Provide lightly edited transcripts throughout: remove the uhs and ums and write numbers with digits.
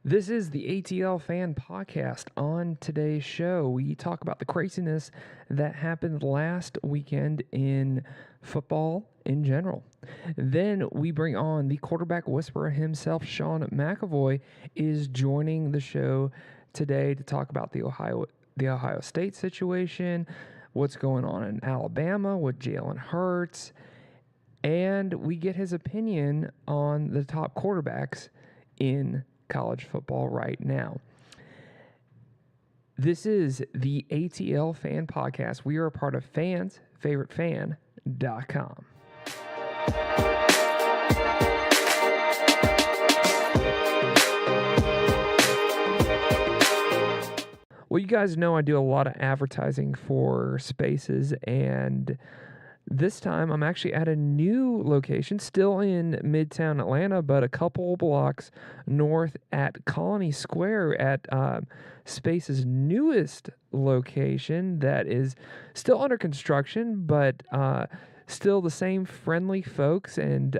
This is the ATL Fan Podcast. On today's show, we talk about the craziness that happened last weekend in football in general. Then we bring on the quarterback whisperer himself, Sean McEvoy, is joining the show today to talk about the Ohio State situation, what's going on in Alabama with Jalen Hurts, and we get his opinion on the top quarterbacks in college football right now. This is the ATL Fan Podcast. We are a part of fansfavoritefan.com. Well, you guys know I do a lot of advertising for Spaces, and this time I'm actually at a new location, still in Midtown Atlanta, but a couple blocks north at Colony Square at Space's newest location that is still under construction, but still the same friendly folks, and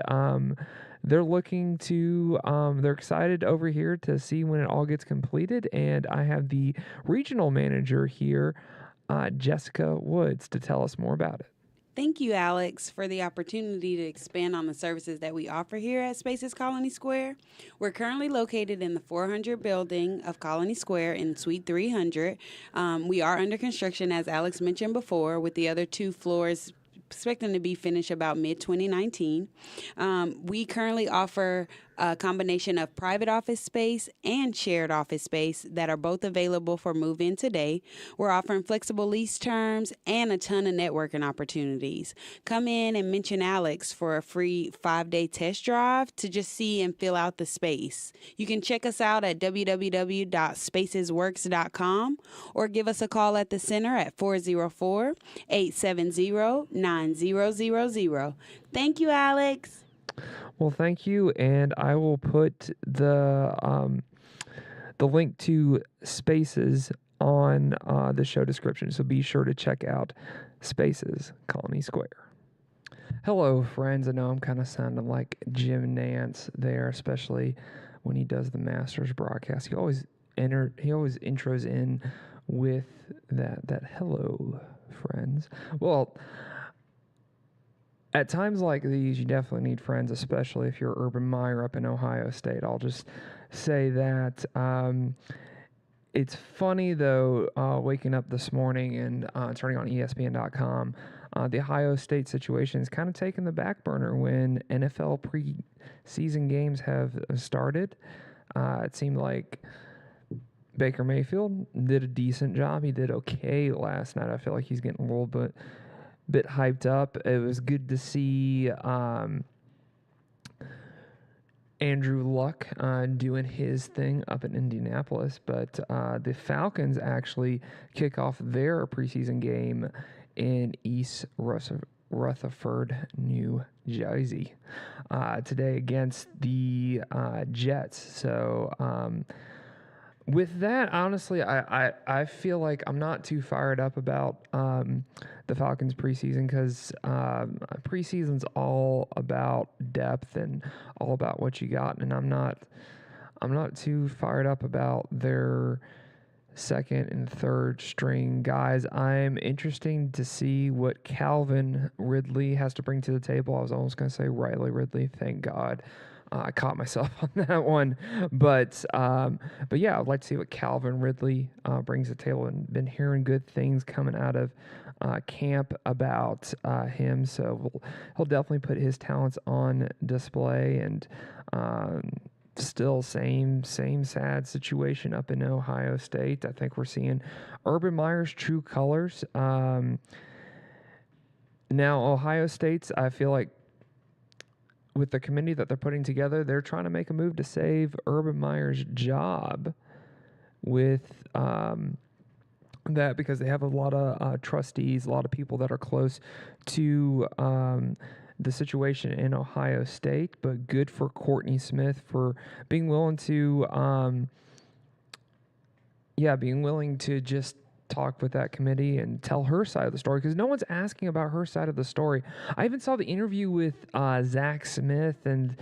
they're looking to, they're excited over here to see when it all gets completed, and I have the regional manager here, Jessica Woods, to tell us more about it. Thank you, Alex, for the opportunity to expand on the services that we offer here at Spaces Colony Square. We're currently located in the 400 building of Colony Square in Suite 300. We are under construction, as Alex mentioned before, with the other two floors expecting to be finished about mid-2019. We currently offer a combination of private office space and shared office space that are both available for move-in today. We're offering flexible lease terms and a ton of networking opportunities. Come in and mention Alex for a free 5-day test drive to just see and fill out the space. You can check us out at www.spacesworks.com or give us a call at the center at 404-870-9000. Thank you, Alex. Well, thank you, and I will put the link to Spaces on the show description, so be sure to check out Spaces Colony Square. Hello, friends. I know I'm kind of sounding like Jim Nance there, especially when he does the Masters broadcast. He always intros in with that hello, friends. Well, at times like these, you definitely need friends, especially if you're Urban Meyer up in Ohio State. I'll just say that. It's funny, though, waking up this morning and turning on ESPN.com, the Ohio State situation is kind of taking the back burner when NFL preseason games have started. It seemed like Baker Mayfield did a decent job. He did okay last night. I feel like he's getting a little bit hyped up. It was good to see Andrew Luck doing his thing up in Indianapolis, but the Falcons actually kick off their preseason game in East Rutherford, New Jersey, today against the Jets. So with that, honestly, I feel like I'm not too fired up about the Falcons preseason because preseason's all about depth and all about what you got, and I'm not too fired up about their second and third string guys. I'm interested to see what Calvin Ridley has to bring to the table. I was almost going to say Riley Ridley. Thank God. I caught myself on that one, but yeah, I'd like to see what Calvin Ridley brings to the table, and been hearing good things coming out of camp about him. So he'll definitely put his talents on display, and still same sad situation up in Ohio State. I think we're seeing Urban Meyer's true colors. Now Ohio State's, I feel like, with the committee that they're putting together, they're trying to make a move to save Urban Meyer's job with that, because they have a lot of trustees, a lot of people that are close to the situation in Ohio State. But good for Courtney Smith for being willing to, just talk with that committee and tell her side of the story, because no one's asking about her side of the story. I even saw the interview with Zach Smith, and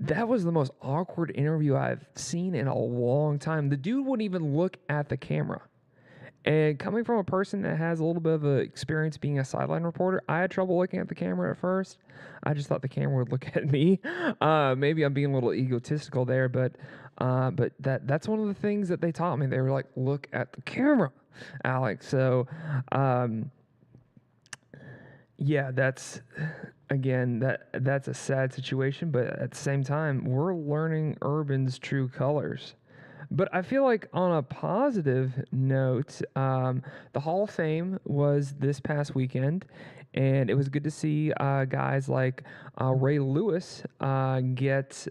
that was the most awkward interview I've seen in a long time. The dude wouldn't even look at the camera. And coming from a person that has a little bit of experience being a sideline reporter, I had trouble looking at the camera at first. I just thought the camera would look at me. Maybe I'm being a little egotistical there, but that's one of the things that they taught me. They were like, look at the camera, Alex. So, yeah, that's a sad situation, but at the same time, we're learning Urban's true colors. But I feel like on a positive note, the Hall of Fame was this past weekend, and it was good to see guys like Ray Lewis get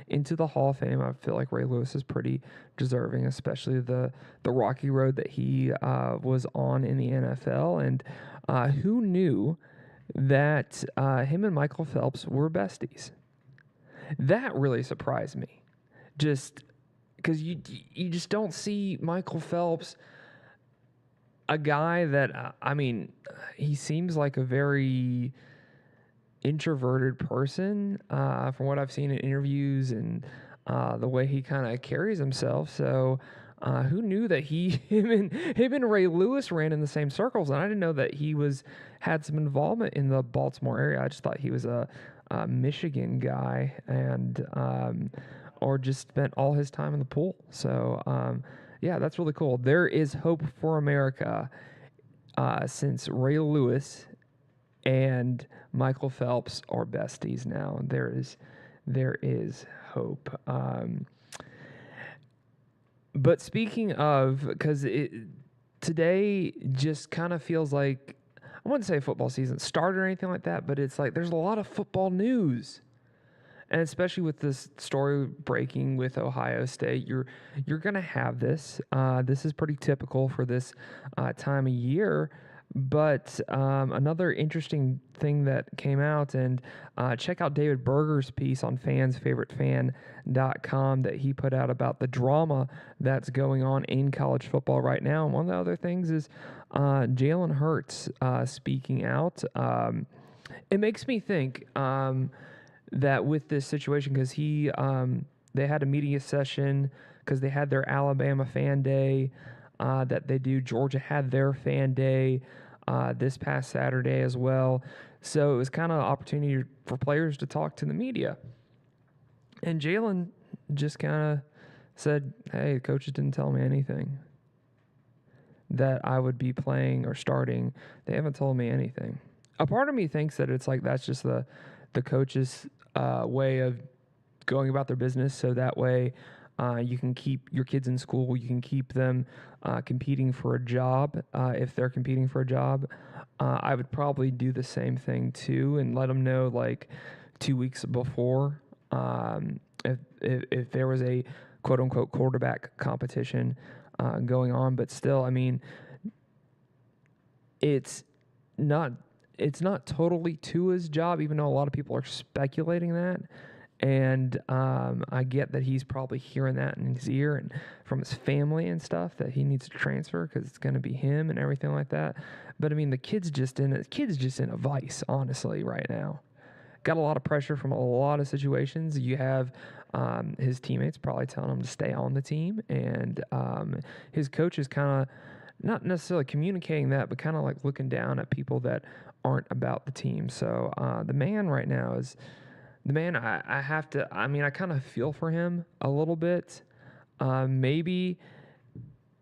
into the Hall of Fame. I feel like Ray Lewis is pretty deserving, especially the rocky road that he was on in the NFL. And who knew that him and Michael Phelps were besties? That really surprised me. Just because you just don't see Michael Phelps, a guy that, he seems like a very introverted person from what I've seen in interviews and the way he kind of carries himself. So who knew that him and Ray Lewis ran in the same circles? And I didn't know that he had some involvement in the Baltimore area. I just thought he was a Michigan guy and or just spent all his time in the pool. So, yeah, that's really cool. There is hope for America since Ray Lewis and Michael Phelps are besties now. There is hope. But speaking of, because today just kind of feels like, I wouldn't say football season started or anything like that, but it's like there's a lot of football news. And especially with this story breaking with Ohio State, you're going to have this. This is pretty typical for this time of year. But another interesting thing that came out, and check out David Berger's piece on fansfavoritefan.com that he put out about the drama that's going on in college football right now. And one of the other things is Jalen Hurts speaking out. It makes me think that with this situation, because they had a media session because they had their Alabama fan day that they do. Georgia had their fan day this past Saturday as well. So it was kind of an opportunity for players to talk to the media. And Jalen just kind of said, hey, coaches didn't tell me anything that I would be playing or starting. They haven't told me anything. A part of me thinks that it's like that's just the coach's way of going about their business, so that way you can keep your kids in school, you can keep them competing for a job if they're competing for a job. I would probably do the same thing too and let them know like 2 weeks before if there was a quote-unquote quarterback competition going on. But still, I mean, it's not totally Tua's job, even though a lot of people are speculating that. And I get that he's probably hearing that in his ear and from his family and stuff that he needs to transfer because it's going to be him and everything like that. But I mean, the kid's just in a vice, honestly, right now. Got a lot of pressure from a lot of situations. You have his teammates probably telling him to stay on the team, and his coach is kind of not necessarily communicating that, but kind of like looking down at people that aren't about the team. So the man right now is the man. I kind of feel for him a little bit. Maybe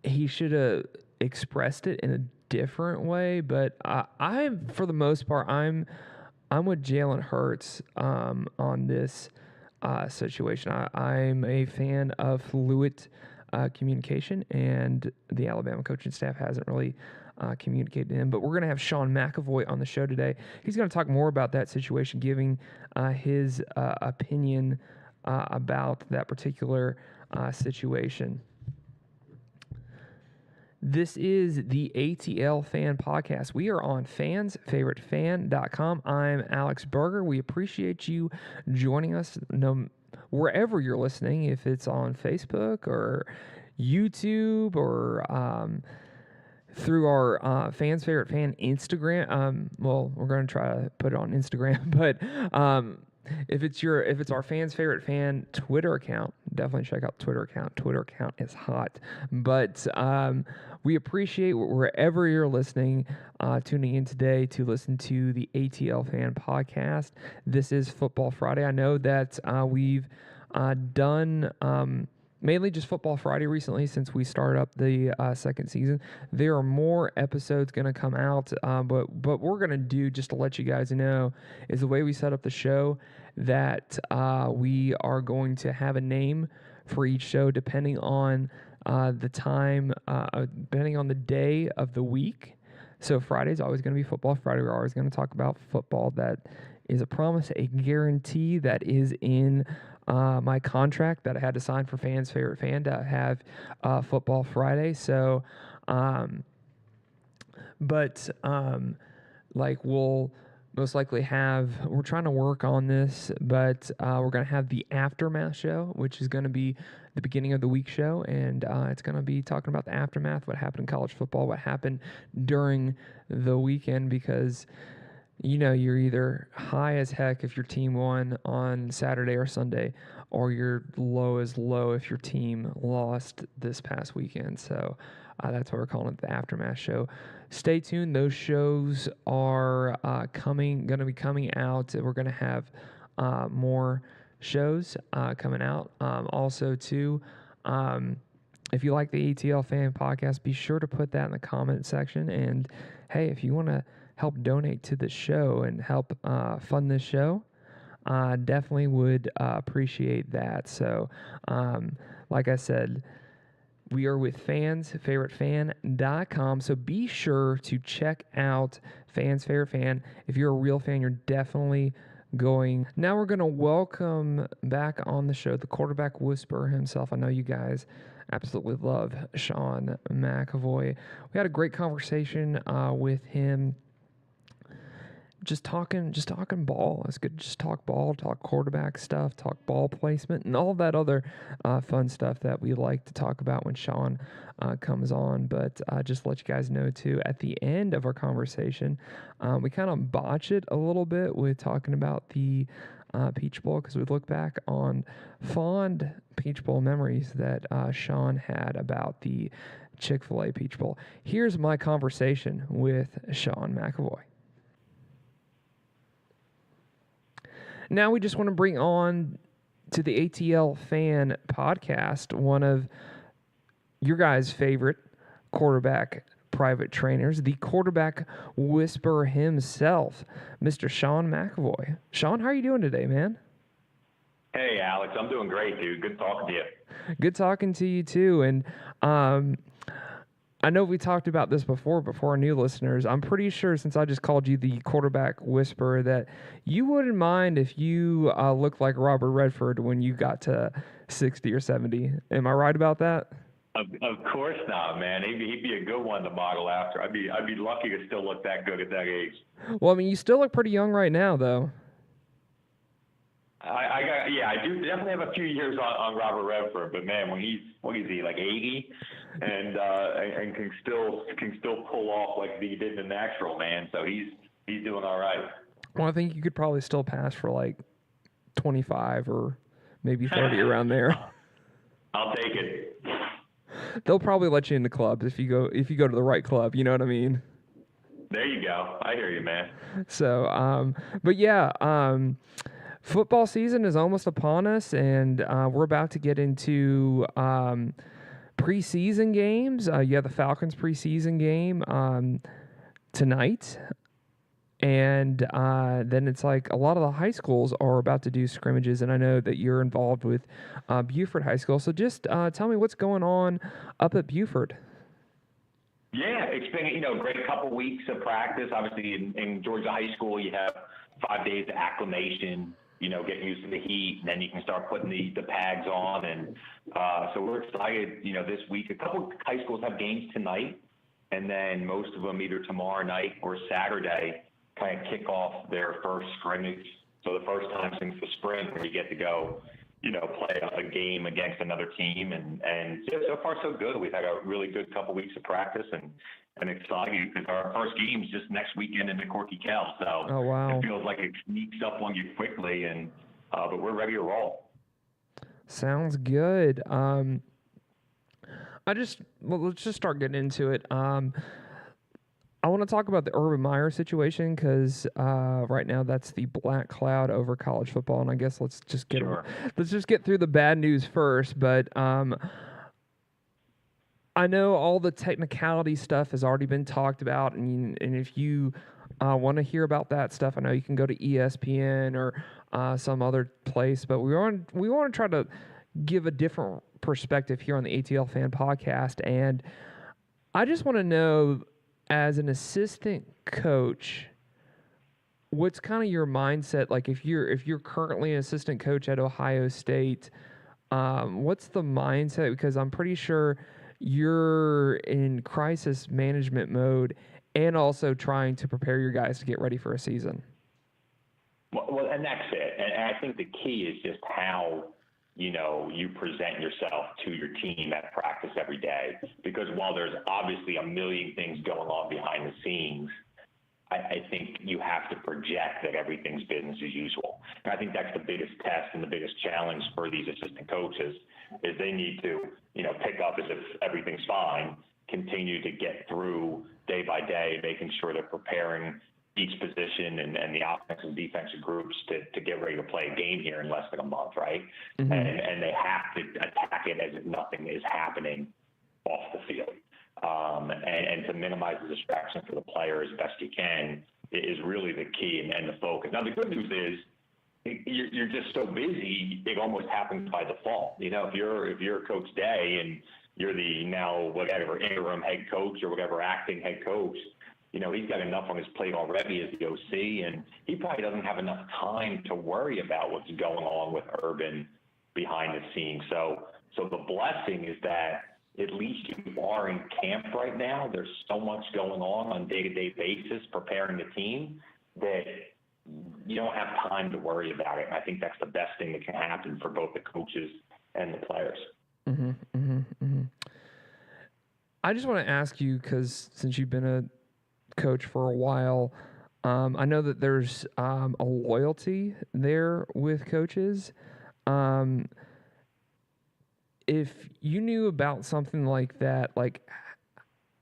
he should have expressed it in a different way, but I'm for the most part I'm with Jalen Hurts on this situation. I'm a fan of fluid communication, and the Alabama coaching staff hasn't really communicated to him. But we're going to have Sean McEvoy on the show today. He's going to talk more about that situation, giving his opinion about that particular situation. This is the ATL Fan Podcast. We are on fansfavoritefan.com. I'm Alex Berger. We appreciate you joining us wherever you're listening, if it's on Facebook or YouTube or through our Fans Favorite Fan Instagram. Well, we're going to try to put it on Instagram, but if it's our fans' favorite fan Twitter account, definitely check out Twitter account. Twitter account is hot. But we appreciate wherever you're listening, tuning in today to listen to the ATL Fan Podcast. This is Football Friday. I know that we've done mainly just Football Friday recently since we started up the second season. There are more episodes going to come out, but we're going to do, just to let you guys know, is the way we set up the show that we are going to have a name for each show depending on the time, depending on the day of the week. So Friday's always going to be Football Friday. We're always going to talk about football. That is a promise, a guarantee that is in my contract that I had to sign for Fans Favorite Fan to have Football Friday. So, like we'll most likely have, we're trying to work on this, but we're going to have the Aftermath show, which is going to be the beginning of the week show, and it's going to be talking about the aftermath, what happened in college football, what happened during the weekend, because you're either high as heck if your team won on Saturday or Sunday, or you're low as low if your team lost this past weekend. So that's why we're calling it the Aftermath Show. Stay tuned. Those shows are going to be coming out. We're going to have more shows coming out. Also, too, if you like the ATL Fan Podcast, be sure to put that in the comment section. And, hey, if you want to help donate to the show and help fund this show, definitely would appreciate that. So, like I said, we are with fansfavoritefan.com, so be sure to check out Fans Favorite Fan. If you're a real fan, you're definitely going. Now we're going to welcome back on the show the quarterback whisperer himself. I know you guys absolutely love Sean McEvoy. We had a great conversation with him. Just talking ball. It's good to just talk ball, talk quarterback stuff, talk ball placement, and all that other fun stuff that we like to talk about when Sean comes on. But just to let you guys know, too, at the end of our conversation, we kind of botch it a little bit with talking about the Peach Bowl, because we look back on fond Peach Bowl memories that Sean had about the Chick-fil-A Peach Bowl. Here's my conversation with Sean McEvoy. Now we just want to bring on to the ATL Fan Podcast one of your guys' favorite quarterback private trainers, the quarterback whisperer himself, Mr. Sean McEvoy. Sean, how are you doing today, man? Hey, Alex. I'm doing great, dude. Good talking to you. Good talking to you, too. And I know we talked about this before, but for our new listeners, I'm pretty sure since I just called you the quarterback whisperer that you wouldn't mind if you looked like Robert Redford when you got to 60 or 70. Am I right about that? Of course not, man. He'd be a good one to model after. I'd be lucky to still look that good at that age. Well, I mean, you still look pretty young right now, though. I do definitely have a few years on Robert Redford, but man, when what is he, like 80, and can still pull off like he did in the natural, man. So he's doing all right. Well, I think you could probably still pass for like 25 or maybe 30 around there. I'll take it. They'll probably let you in the clubs if you go to the right club. You know what I mean? There you go. I hear you, man. So, but yeah. Football season is almost upon us, and we're about to get into preseason games. You have the Falcons preseason game tonight, and then it's like a lot of the high schools are about to do scrimmages, and I know that you're involved with Buford High School. So just tell me what's going on up at Buford. Yeah, it's been a great couple weeks of practice. Obviously, in Georgia High School, you have 5 days of acclimation. Getting used to the heat, and then you can start putting the pads on. And so we're excited, this week. A couple high schools have games tonight, and then most of them either tomorrow night or Saturday kind of kick off their first scrimmage. So the first time since the spring where you get to go, play a game against another team. And so far so good. We've had a really good couple weeks of practice, and and excited because our first game is just next weekend in the Corky Kell. So oh, wow. It feels like it sneaks up on you quickly, and but we're ready to roll. Sounds good. Let's just start getting into it. I want to talk about the Urban Meyer situation because right now that's the black cloud over college football, and I guess let's just get through the bad news first. But I know all the technicality stuff has already been talked about, and if you want to hear about that stuff, I know you can go to ESPN or some other place. But we want to try to give a different perspective here on the ATL Fan Podcast, and I just want to know, as an assistant coach, what's kind of your mindset? Like, if you're currently an assistant coach at Ohio State, what's the mindset? Because I'm pretty sure you're in crisis management mode and also trying to prepare your guys to get ready for a season. Well, and that's it. And I think the key is just how you present yourself to your team at practice every day. Because while there's obviously a million things going on behind the scenes, I think you have to project that everything's business as usual. And I think that's the biggest test and the biggest challenge for these assistant coaches is they need to, pick up as if everything's fine, continue to get through day by day, making sure they're preparing each position and the offensive and defensive groups to get ready to play a game here in less than a month, right? Mm-hmm. And they have to attack it as if nothing is happening off the field. And to minimize the distraction for the player as best you can is really the key and the focus. Now, the good news is you're just so busy, it almost happens by default. If you're Coach Day and you're the now whatever interim head coach or whatever acting head coach, he's got enough on his plate already as the OC, and he probably doesn't have enough time to worry about what's going on with Urban behind the scenes. So the blessing is that at least you are in camp right now. There's so much going on a day-to-day basis preparing the team that you don't have time to worry about it. And I think that's the best thing that can happen for both the coaches and the players. Mm-hmm, mm-hmm, mm-hmm. I just want to ask you, because since you've been a coach for a while, I know that there's a loyalty there with coaches. If you knew about something like that, like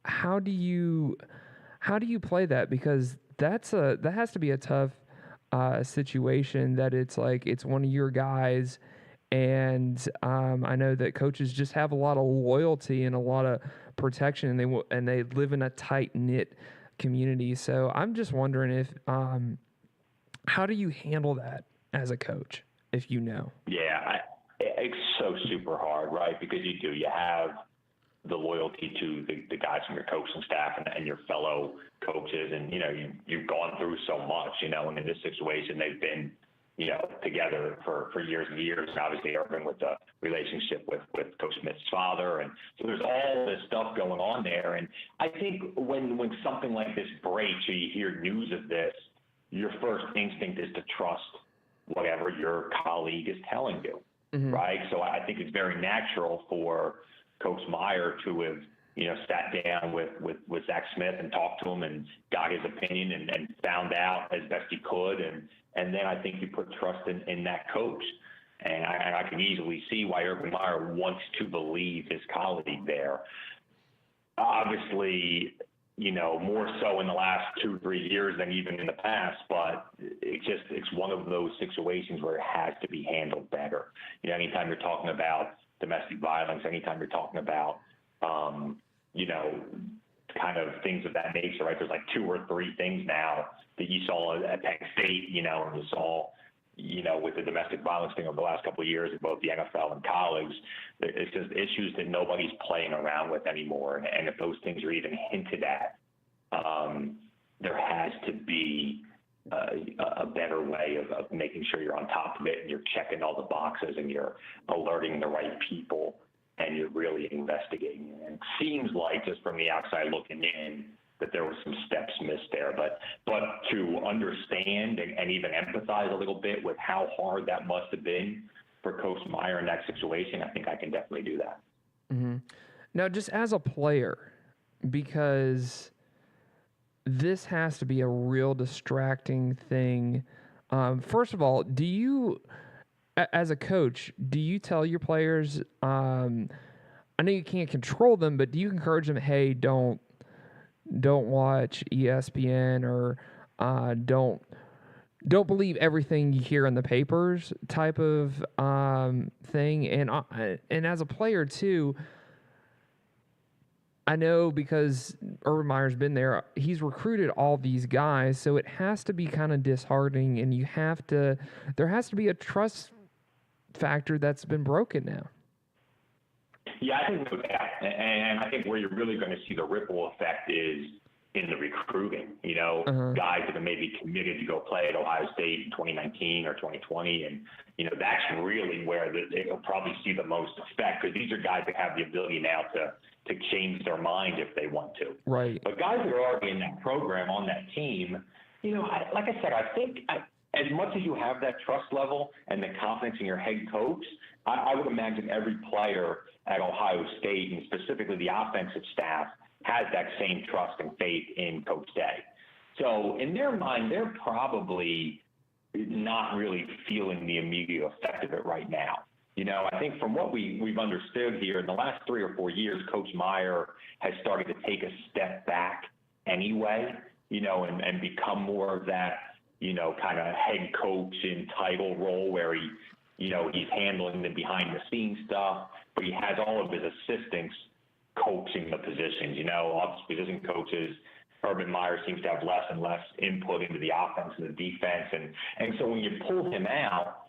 how do you play that? Because that has to be a tough situation, that it's like it's one of your guys, and I know that coaches just have a lot of loyalty and a lot of protection, and they live in a tight-knit community. So I'm just wondering if how do you handle that as a coach, if you know? Yeah, it's so super hard, right? Because you have the loyalty to the guys from your coaching staff and your fellow coaches, and you've gone through so much, and in this situation they've been together for years and years, and obviously Urban with the relationship with Coach Smith's father, and so there's all this stuff going on there. And I think when something like this breaks or you hear news of this, your first instinct is to trust whatever your colleague is telling you, mm-hmm. right? So I think it's very natural for Coach Meyer to have sat down with Zach Smith and talked to him and got his opinion and found out as best he could, and then I think you put trust in that coach. And I can easily see why Urban Meyer wants to believe his colleague there. Obviously, more so in the last 2-3 years than even in the past, but it's one of those situations where it has to be handled better. Anytime you're talking about domestic violence, anytime you're talking about, kind of things of that nature, right? There's like 2 or 3 things now that you saw at Penn State, and you saw, with the domestic violence thing over the last couple of years in both the NFL and college. It's just issues that nobody's playing around with anymore. And if those things are even hinted at, there has to be a better way of making sure you're on top of it and you're checking all the boxes and you're alerting the right people and you're really investigating. And it seems like, just from the outside looking in, that there were some steps missed there. But to understand and even empathize a little bit with how hard that must have been for Coach Meyer in that situation, I think I can definitely do that. Mm-hmm. Now, just as a player, because this has to be a real distracting thing. First of all, do you, as a coach, do you tell your players, I know you can't control them, but do you encourage them, hey, don't watch ESPN, or don't believe everything you hear in the papers type of thing? And as a player too, I know because Urban Meyer's been there, he's recruited all these guys, so it has to be kind of disheartening, and there has to be a trust factor that's been broken now. Yeah, I think no doubt. And I think where you're really going to see the ripple effect is in the recruiting. Guys that are maybe committed to go play at Ohio State in 2019 or 2020. And, that's really where they'll probably see the most effect, because these are guys that have the ability now to change their mind if they want to. Right. But guys that are already in that program, on that team, like I said, I think as much as you have that trust level and the confidence in your head coach, I would imagine every player at Ohio State, and specifically the offensive staff, has that same trust and faith in Coach Day. So in their mind, they're probably not really feeling the immediate effect of it right now. I think from what we've understood here, in the last 3 or 4 years, Coach Meyer has started to take a step back anyway, and become more of that, kind of head coach in title role where he's handling the behind the scenes stuff, but he has all of his assistants coaching the positions. Obviously position coaches, Urban Meyer seems to have less and less input into the offense and the defense. And so when you pull him out,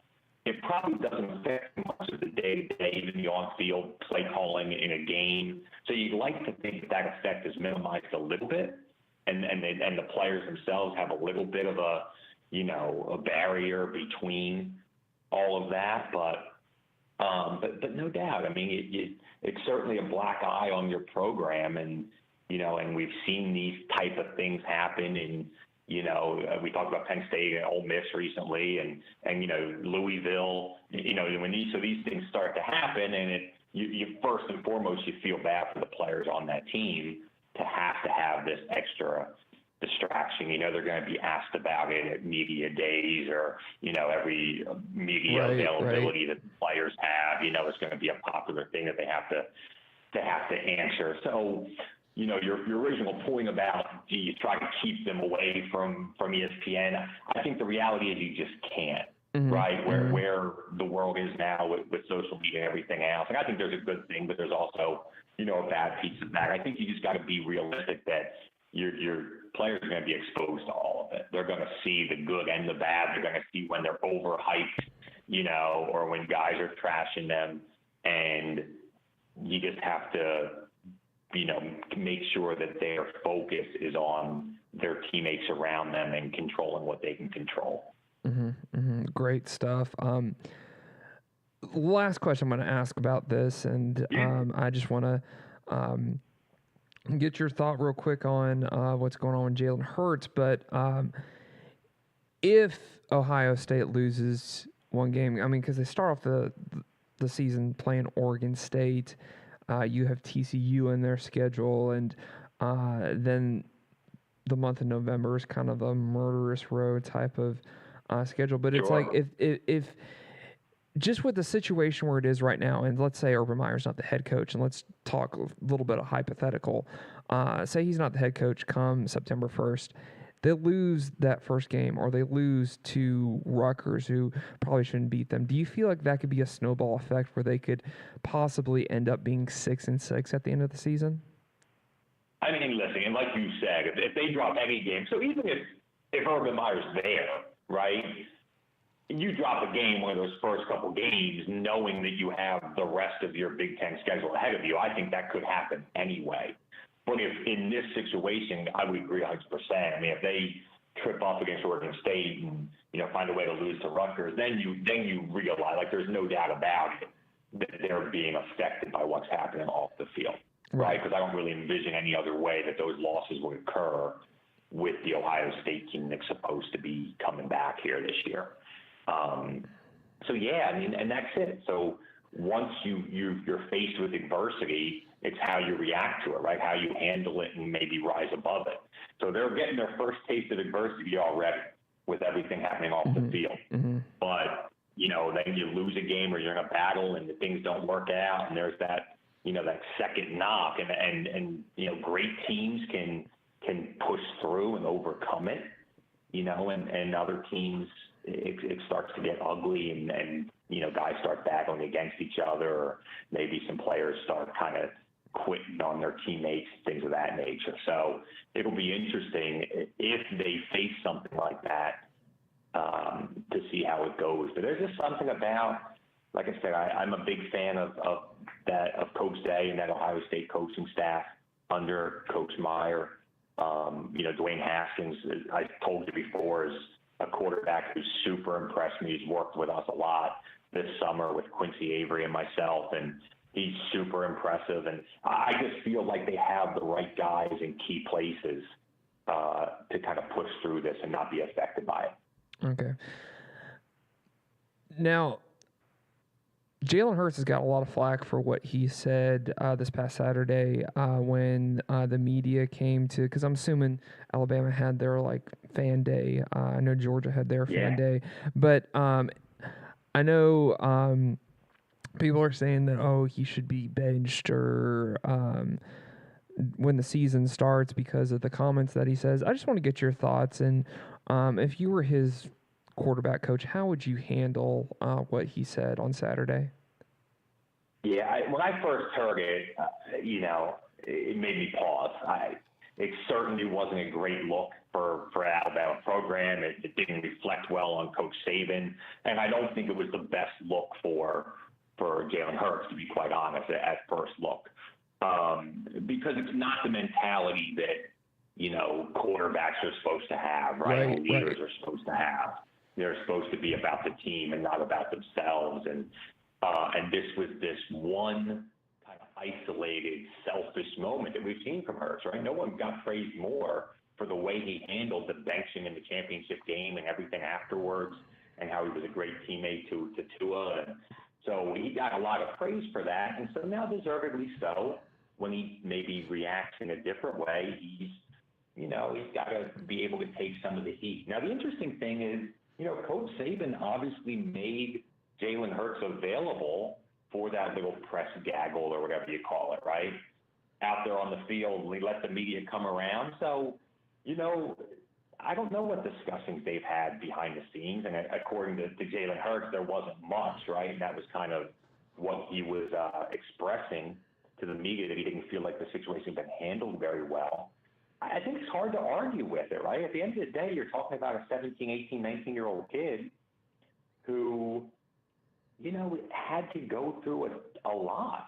it probably doesn't affect much of the day-to-day, even the on-field play calling in a game. So you'd like to think that effect is minimized a little bit, and the players themselves have a little bit of a barrier between all of that. But no doubt, I mean, it's certainly a black eye on your program, and we've seen these type of things happen in. We talked about Penn State and Ole Miss recently, and Louisville. When these things start to happen, and you first and foremost, you feel bad for the players on that team to have this extra distraction. They're going to be asked about it at media days, or every media availability that the players have. It's going to be a popular thing that they have to answer. So. Your original point about, do you try to keep them away from ESPN? I think the reality is you just can't, right? Where the world is now with social media and everything else. And I think there's a good thing, but there's also, a bad piece of that. I think you just got to be realistic that your players are going to be exposed to all of it. They're going to see the good and the bad. They're going to see when they're overhyped, or when guys are trashing them. And you just have to, make sure that their focus is on their teammates around them and controlling what they can control. Great stuff. Last question I'm going to ask about this, and I just want to get your thought real quick on what's going on with Jalen Hurts. But if Ohio State loses one game, I mean, because they start off the season playing Oregon State. You have TCU in their schedule, and then the month of November is kind of a murderous row type of schedule. But it's like if just with the situation where it is right now, and let's say Urban Meyer's not the head coach, and let's talk a little bit of hypothetical. Say he's not the head coach come September 1st. They lose that first game, or they lose to Rutgers, who probably shouldn't beat them. Do you feel like that could be a snowball effect where they could possibly end up being 6-6 at the end of the season? I mean, listen, and like you said, if they drop any game, so even if Urban Meyer's there, right, you drop a game, one of those first couple games, knowing that you have the rest of your Big Ten schedule ahead of you, I think that could happen anyway. But if in this situation, I would agree 100%. I mean, if they trip up against Oregon State and find a way to lose to Rutgers, then you realize, like, there's no doubt about it, that they're being affected by what's happening off the field, right? Because I don't really envision any other way that those losses would occur with the Ohio State team that's supposed to be coming back here this year. So yeah, I mean, and that's it. So once you're faced with adversity, it's how you react to it, right? How you handle it and maybe rise above it. So they're getting their first taste of adversity already with everything happening off the field. But, then you lose a game or you're in a battle and the things don't work out, and there's that, that second knock, and great teams can push through and overcome it, and other teams, it starts to get ugly, and guys start battling against each other, or maybe some players start kind of quitting on their teammates, things of that nature. So it'll be interesting if they face something like that, to see how it goes. But there's just something about, like I said, I'm a big fan of Coach Day and that Ohio State coaching staff under Coach Meyer. Dwayne Haskins, I told you before, is a quarterback who's super impressed me. He's worked with us a lot this summer with Quincy Avery and myself, and he's super impressive. And I just feel like they have the right guys in key places to kind of push through this and not be affected by it. Okay. Now, Jalen Hurts has got a lot of flack for what he said this past Saturday when the media came to, because I'm assuming Alabama had their fan day. I know Georgia had their fan day, but I know people are saying that he should be benched or when the season starts because of the comments that he says. I just want to get your thoughts, and if you were his quarterback coach, how would you handle what he said on Saturday? Yeah, when I first heard it, it made me pause. It certainly wasn't a great look for the Alabama program. It didn't reflect well on Coach Saban, and I don't think it was the best look for Jalen Hurts, to be quite honest, at first look, because it's not the mentality that quarterbacks are supposed to have, right? Leaders are supposed to have. They're supposed to be about the team and not about themselves. And this was this one kind of isolated, selfish moment that we've seen from Hurts, right? No one got praised more for the way he handled the benching in the championship game and everything afterwards, and how he was a great teammate to Tua. And so he got a lot of praise for that. And so now, deservedly so, when he maybe reacts in a different way, he's got to be able to take some of the heat. Now, the interesting thing is, Coach Saban obviously made Jalen Hurts available for that little press gaggle or whatever you call it, right? Out there on the field, we let the media come around. So, I don't know what discussions they've had behind the scenes. And according to Jalen Hurts, there wasn't much, right? And that was kind of what he was expressing to the media, that he didn't feel like the situation had been handled very well. I think it's hard to argue with it, right? At the end of the day, you're talking about a 17, 18, 19-year-old kid who, had to go through a lot.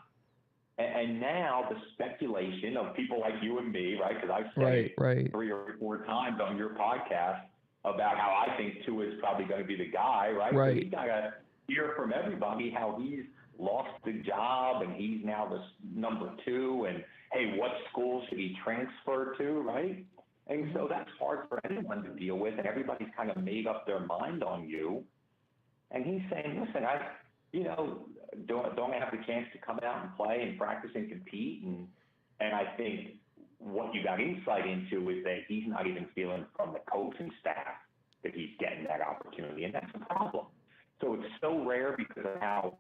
And now the speculation of people like you and me, right? Because I've said it 3 or 4 times on your podcast about how I think Tua is probably going to be the guy, right? So you got to hear from everybody how he's lost the job and he's now the number 2, and hey, what school should he transfer to, right? And so that's hard for anyone to deal with, and everybody's kind of made up their mind on you. And he's saying, listen, don't I have the chance to come out and play and practice and compete? And I think what you got insight into is that he's not even feeling from the coaching staff that he's getting that opportunity, and that's a problem. So it's so rare because of how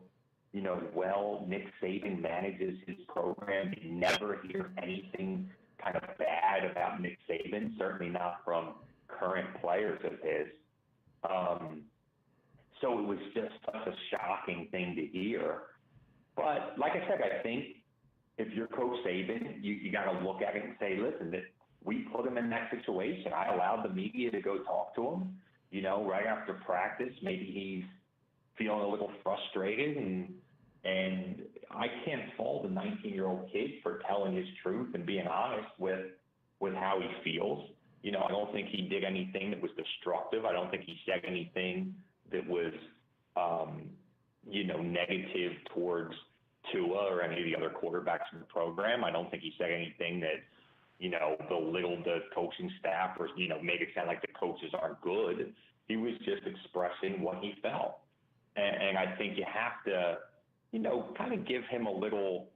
well Nick Saban manages his program. You never hear anything kind of bad about Nick Saban, certainly not from current players of his. So it was just such a shocking thing to hear. But like I said, I think if you're Coach Saban, you got to look at it and say, listen, that we put him in that situation. I allowed the media to go talk to him, right after practice. Maybe he's feeling a little frustrated, and I can't fault a 19-year-old kid for telling his truth and being honest with how he feels. I don't think he did anything that was destructive. I don't think he said anything that was, negative towards Tua or any of the other quarterbacks in the program. I don't think he said anything that, belittled the coaching staff or, made it sound like the coaches aren't good. He was just expressing what he felt. And I think you have to, kind of give him a little,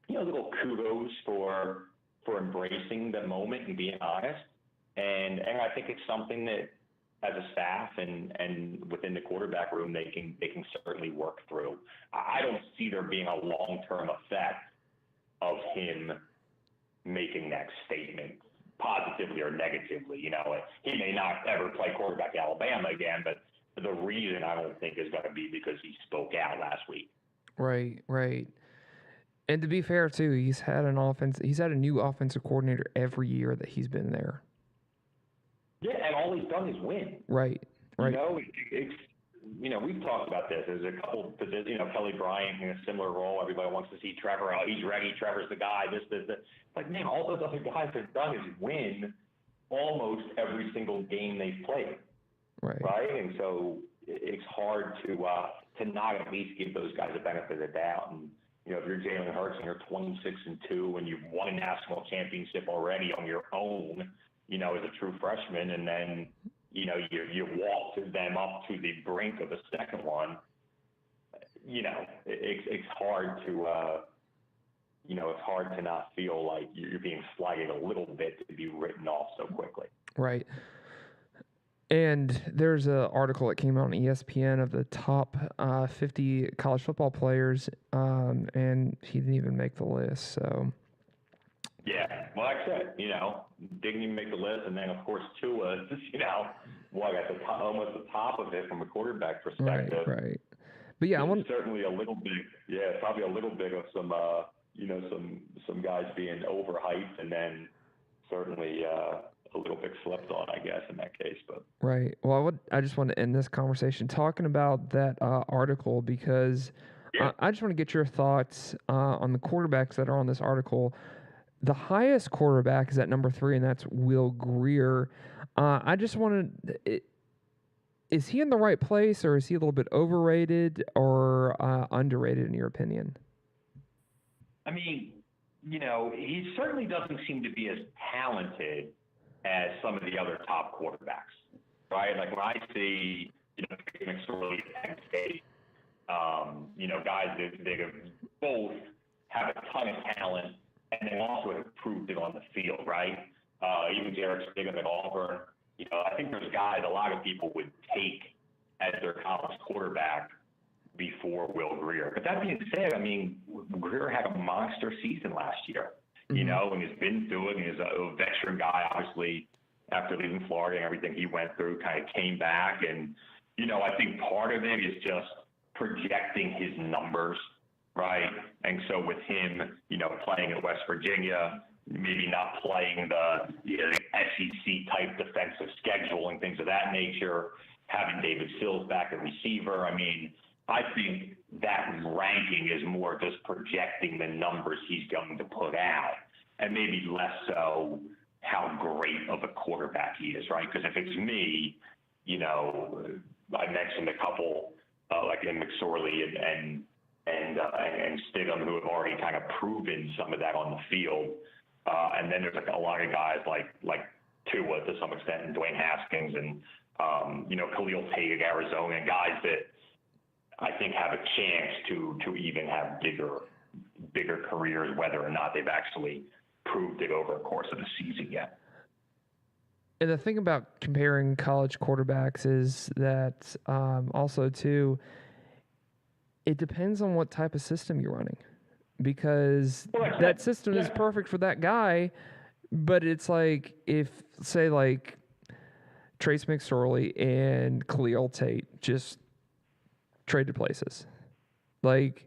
little kudos for for embracing the moment and being honest. And I think it's something that, as a staff and within the quarterback room, they can certainly work through. I don't see there being a long-term effect of him making that statement positively or negatively. You know, he may not ever play quarterback at Alabama again, but the reason I don't think is going to be because he spoke out last week. Right. And to be fair too, he's had a new offensive coordinator every year that he's been there. Yeah, and all he's done is win. Right. You know, we've talked about this. There's a couple, Kelly Bryant in a similar role. Everybody wants to see Trevor. Oh, he's ready. Trevor's the guy. This. Like, man, all those other guys have done is win almost every single game they've played. Right. And so it's hard to not at least give those guys a benefit of the doubt. And, you know, if you're Jalen Hurts and you're 26-2 and you've won a national championship already on your own, you know, as a true freshman, and then, you know, you walk them up to the brink of a second one, you know, it's hard to, it's hard to not feel like you're being slighted a little bit to be written off so quickly. Right. And there's an article that came out on ESPN of the top 50 college football players, and he didn't even make the list, so. Yeah, well, like I said, you know, didn't even make the list, and then, of course, Tua, you know, at the top, almost the top of it from a quarterback perspective. Right. But yeah, certainly a little bit, probably a little bit of some, some guys being overhyped, and then certainly a little bit slept on, I guess, in that case. But right. Well, I just want to end this conversation talking about that article because I just want to get your thoughts on the quarterbacks that are on this article. The highest quarterback is at number 3, and that's Will Grier. I just wanted, is he in the right place, or is he a little bit overrated or underrated in your opinion? I mean, you know, he certainly doesn't seem to be as talented as some of the other top quarterbacks, right? Like when I see, you know, McSorley at Penn State, you know, guys that have both have a ton of talent, and they also have proved it on the field, right? Even Derek Stigum at Auburn. You know, I think there's guys a lot of people would take as their college quarterback before Will Grier. But that being said, I mean, Grier had a monster season last year, you know, and he's been through it, and he's a veteran guy, obviously, after leaving Florida and everything he went through, kind of came back. And, you know, I think part of it is just projecting his numbers, right? And so with him, you know, playing at West Virginia, maybe not playing the SEC type defensive schedule and things of that nature, having David Sills back at receiver. I mean, I think that ranking is more just projecting the numbers he's going to put out, and maybe less so how great of a quarterback he is, right? Because if it's me, you know, I mentioned a couple like in McSorley and Stigum, who have already kind of proven some of that on the field. And then there's like a lot of guys like Tua to some extent, and Dwayne Haskins, and you know, Khalil Tate at Arizona, and guys that I think have a chance to even have bigger careers, whether or not they've actually proved it over the course of the season yet. And the thing about comparing college quarterbacks is that also too, it depends on what type of system you're running, because that system is perfect for that guy, but it's like if, say, like Trace McSorley and Khalil Tate just traded places. Like,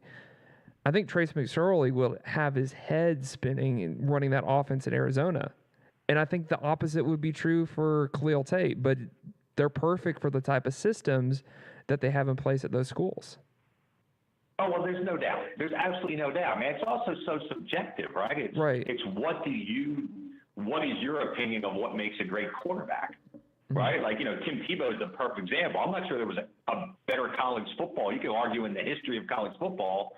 I think Trace McSorley will have his head spinning and running that offense in Arizona. And I think the opposite would be true for Khalil Tate, but they're perfect for the type of systems that they have in place at those schools. Oh, well, there's no doubt. There's absolutely no doubt. I mean, it's also so subjective, right? It's what is your opinion of what makes a great quarterback, right? Like, you know, Tim Tebow is a perfect example. I'm not sure there was a better college football. You could argue in the history of college football,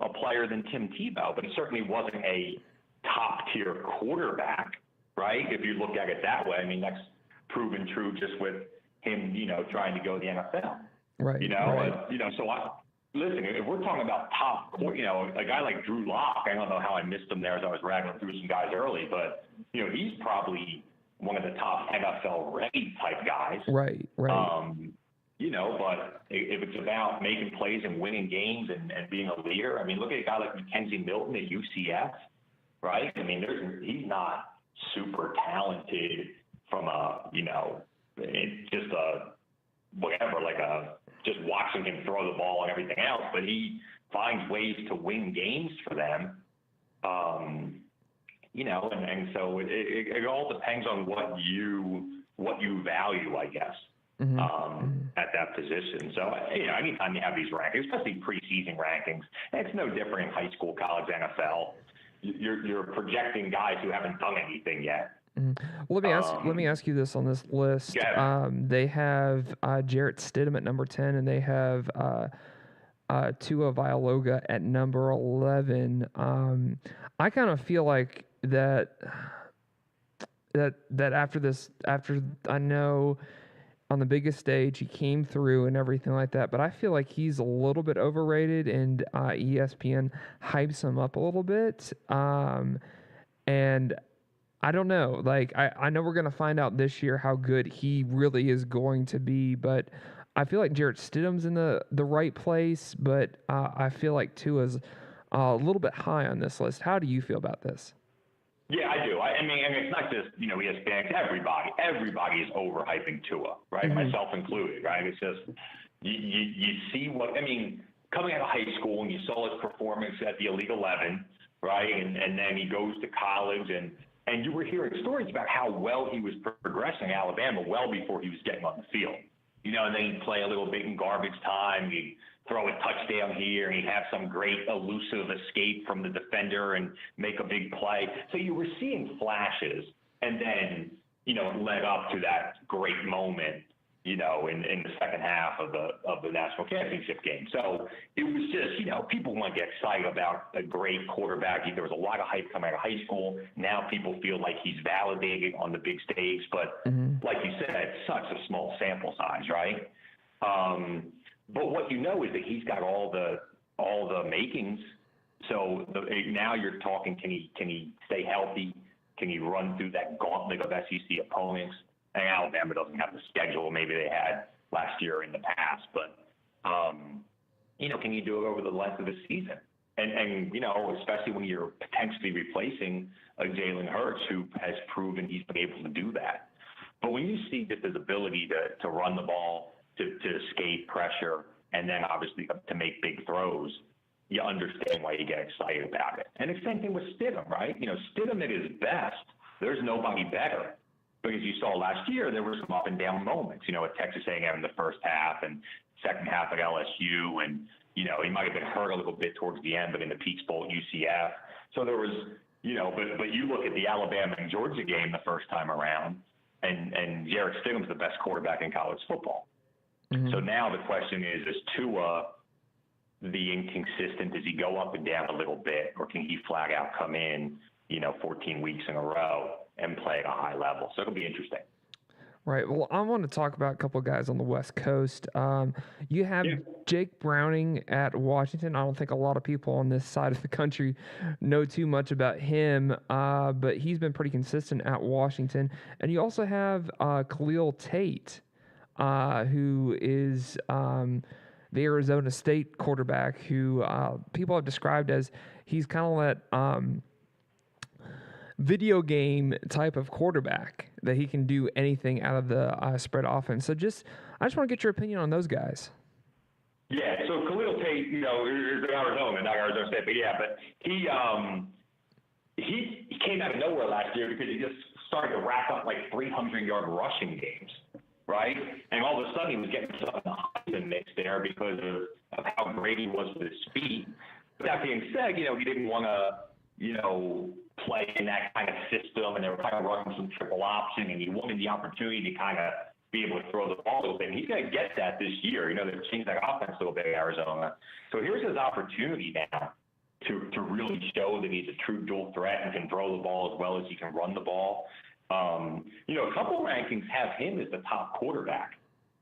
a player than Tim Tebow, but it certainly wasn't a top-tier quarterback, right? If you look at it that way. I mean, that's proven true just with him, you know, trying to go to the NFL. Right. You know, right. So listen, if we're talking about top, a guy like Drew Lock, I don't know how I missed him there as I was rattling through some guys early, but, he's probably one of the top NFL ready type guys. Right. But if it's about making plays and winning games and being a leader, I mean, look at a guy like Mackenzie Milton at UCF, right? I mean, he's not super talented from just watching him throw the ball and everything else, but he finds ways to win games for them. And so it all depends on what you value, I guess, at that position. So, anytime you have these rankings, especially preseason rankings, it's no different in high school, college, NFL. You're projecting guys who haven't done anything yet. Well, let me ask you this on this list. Yeah. They have Jarrett Stidham at number 10, and they have Tua Vailoga at number 11. I kind of feel like that after I know on the biggest stage he came through and everything like that, but I feel like he's a little bit overrated, and ESPN hypes him up a little bit. And I don't know. Like, I know we're going to find out this year how good he really is going to be, but I feel like Jarrett Stidham's in the right place, but I feel like Tua's a little bit high on this list. How do you feel about this? Yeah, I do. I mean, and it's not just, ESPN. Everybody is overhyping Tua, right? Myself included, right? It's just, you see coming out of high school, and you saw his performance at the Elite 11, right? And then he goes to college, and you were hearing stories about how well he was progressing at Alabama well before he was getting on the field. And then he'd play a little bit in garbage time. He'd throw a touchdown here, and he'd have some great elusive escape from the defender and make a big play. So you were seeing flashes, and then, it led up to that great moment, in the second half of the national championship game. So it was just, people want to get excited about a great quarterback. There was a lot of hype coming out of high school. Now people feel like he's validated on the big stage. But like you said, it's such a small sample size, right? But what is that he's got all the makings. So now you're talking, can he stay healthy? Can he run through that gauntlet of SEC opponents? And Alabama doesn't have the schedule maybe they had last year in the past, but can you do it over the length of the season? And especially when you're potentially replacing a Jalen Hurts who has proven he's been able to do that. But when you see just his ability to run the ball, to escape pressure, and then obviously to make big throws, you understand why you get excited about it. And the same thing with Stidham, right? Stidham at his best, there's nobody better. Because you saw last year, there were some up and down moments, at Texas A&M in the first half and second half at LSU. And, he might have been hurt a little bit towards the end, but in the Peach Bowl at UCF. So there was, but you look at the Alabama and Georgia game the first time around, and Jarrett Stidham's the best quarterback in college football. So now the question is Tua the inconsistent? Does he go up and down a little bit, or can he flat out come in, 14 weeks in a row and play at a high level? So it'll be interesting. Right. Well, I want to talk about a couple of guys on the West Coast. You have Jake Browning at Washington. I don't think a lot of people on this side of the country know too much about him, but he's been pretty consistent at Washington. And you also have Khalil Tate, who is the Arizona State quarterback, who people have described as he's kind of that video game type of quarterback that he can do anything out of the spread offense. So I just want to get your opinion on those guys. Yeah, so Khalil Tate, is Arizona, not Arizona State, but he came out of nowhere last year because he just started to rack up like 300-yard rushing games, right? And all of a sudden he was getting some of the Heisman mix there because of how great he was with his feet. But that being said, he didn't want to, play in that kind of system, and they were kind of running some triple option, and he wanted the opportunity to kind of be able to throw the ball a little bit. And he's going to get that this year. They've changed that offense a little bit in Arizona. So here's his opportunity now to really show that he's a true dual threat and can throw the ball as well as he can run the ball. A couple rankings have him as the top quarterback.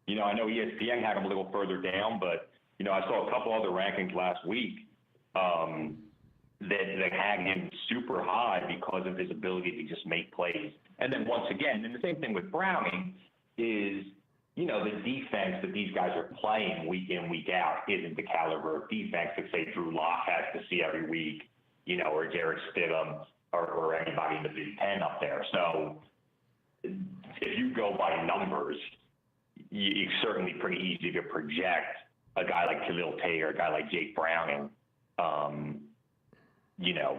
I know ESPN had him a little further down, but, I saw a couple other rankings last week that had him super high because of his ability to just make plays. And then once again, and the same thing with Browning is, the defense that these guys are playing week in, week out isn't the caliber of defense that, say, Drew Lock has to see every week, or Jarrett Stidham or anybody in the Big Ten up there. So if you go by numbers, it's certainly pretty easy to project a guy like Khalil Tate or a guy like Jake Browning,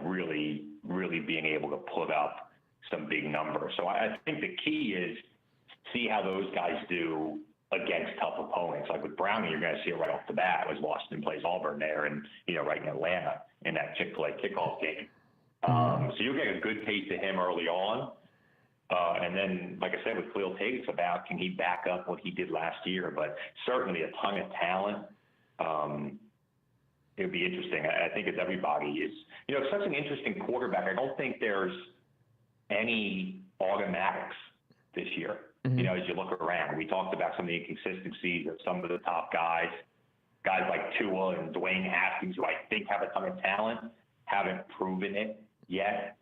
really, really being able to put up some big numbers. So I think the key is see how those guys do against tough opponents. Like with Browning, you're going to see it right off the bat as Washington plays Auburn there and, right in Atlanta in that Chick-fil-A kickoff game. So you'll get a good taste of him early on. And then, like I said, with Khalil Tate, it's about can he back up what he did last year, but certainly a ton of talent. It would be interesting. I think it's everybody is, it's such an interesting quarterback. I don't think there's any automatics this year. Mm-hmm. As you look around, we talked about some of the inconsistencies of some of the top guys like Tua and Dwayne Haskins, who I think have a ton of talent, haven't proven it yet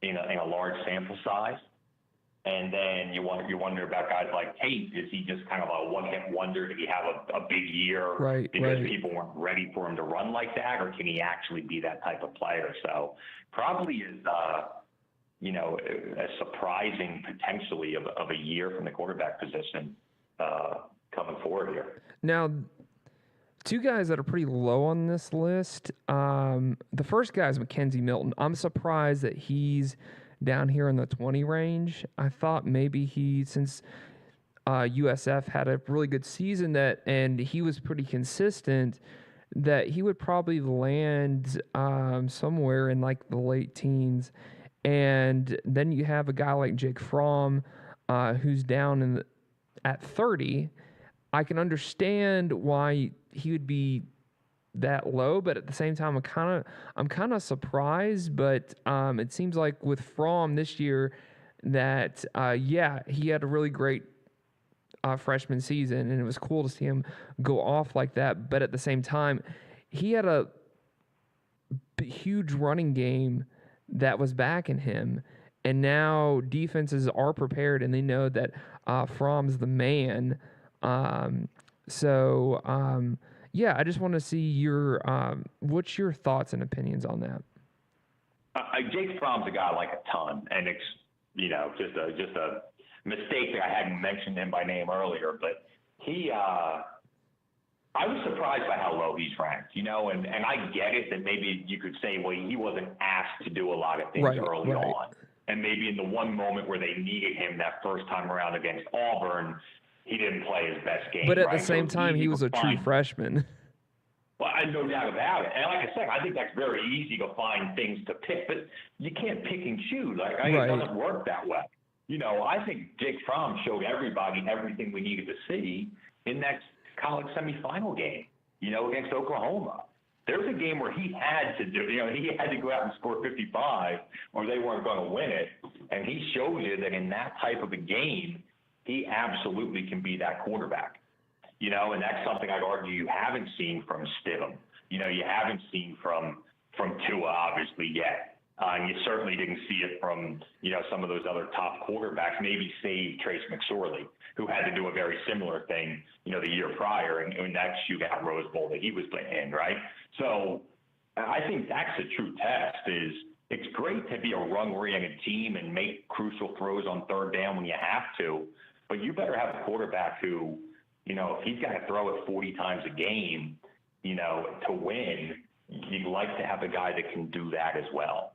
in a large sample size. And then you wonder about guys like Tate. Is he just kind of a one-hit wonder? Did he have a big year because people weren't ready for him to run like that? Or can he actually be that type of player? So probably is, a surprising potentially of a year from the quarterback position coming forward here. Now, two guys that are pretty low on this list. The first guy is Mackenzie Milton. I'm surprised that he's down here in the 20 range. I thought maybe since USF had a really good season and he was pretty consistent, that he would probably land somewhere in like the late teens. And then you have a guy like Jake Fromm, who's down at 30. I can understand why he would be that low, but at the same time, I'm kind of surprised. But it seems like with Fromm this year, that he had a really great freshman season, and it was cool to see him go off like that. But at the same time, he had a huge running game that was backing him, and now defenses are prepared and they know that Fromm's the man. I just want to see what's your thoughts and opinions on that? Jake Fromm's a guy I like a ton, and it's just a mistake that I hadn't mentioned him by name earlier, but he I was surprised by how low he's ranked, and I get it that maybe you could say, well, he wasn't asked to do a lot of things early on, and maybe in the one moment where they needed him that first time around against Auburn, he didn't play his best game. But at the same time, he was a true freshman. Well, I no doubt about it. And like I said, I think that's very easy to find things to pick, but you can't pick and choose. It doesn't work that way. I think Jake Fromm showed everybody everything we needed to see in that college semifinal game, against Oklahoma. There's a game where he had to he had to go out and score 55 or they weren't going to win it. And he showed you that in that type of a game, he absolutely can be that quarterback, and that's something I'd argue you haven't seen from Stidham. You haven't seen from Tua, obviously, yet. And you certainly didn't see it from, some of those other top quarterbacks, maybe save Trace McSorley, who had to do a very similar thing, the year prior in that shootout Rose Bowl that he was in, right? So I think that's a true test is it's great to be a run-oriented team and make crucial throws on third down when you have to, but you better have a quarterback who, if he's got to throw it 40 times a game, to win, you'd like to have a guy that can do that as well.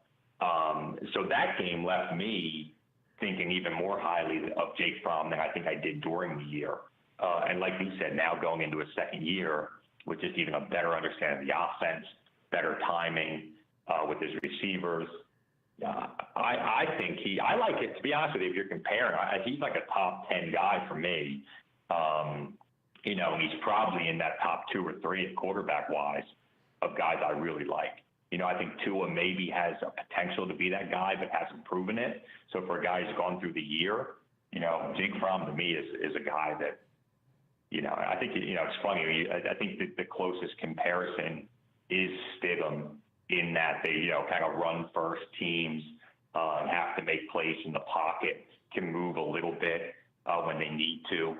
So that game left me thinking even more highly of Jake Fromm than I think I did during the year. And like you said, now going into a second year with just even a better understanding of the offense, better timing with his receivers. I think I like it, to be honest with you, if you're comparing, he's like a top 10 guy for me. And he's probably in that top 2 or 3 at quarterback-wise of guys I really like. I think Tua maybe has a potential to be that guy, but hasn't proven it. So for a guy who's gone through the year, Jake Fromm to me is a guy that, I think, it's funny. I think that the closest comparison is Stidham in that they, kind of run first teams, have to make plays in the pocket, can move a little bit when they need to.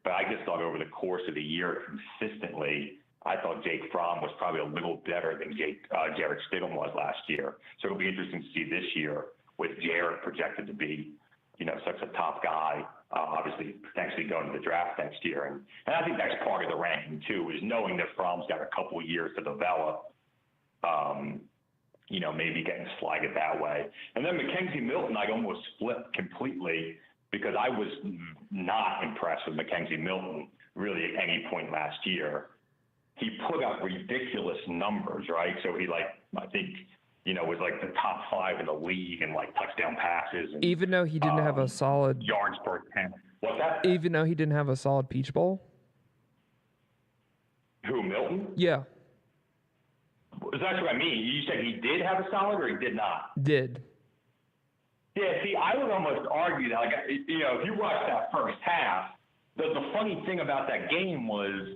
But I just thought over the course of the year consistently, I thought Jake Fromm was probably a little better than Jarrett Stidham was last year. So it'll be interesting to see this year with Jarrett projected to be, such a top guy, obviously potentially going to the draft next year. And I think that's part of the ranking too, is knowing that Fromm's got a couple of years to develop, maybe getting slagged that way. And then Mackenzie Milton, I almost flipped completely because I was not impressed with Mackenzie Milton really at any point last year. He put up ridiculous numbers, right? So he I think, was like the top 5 in the league in touchdown passes. And, even though he didn't have a solid yards per attempt. What's that? Even though he didn't have a solid Peach Bowl? Who, Milton? Yeah. That's what I mean. You said he did have a solid or he did not? Did. Yeah, see, I would almost argue that, if you watch that first half, the funny thing about that game was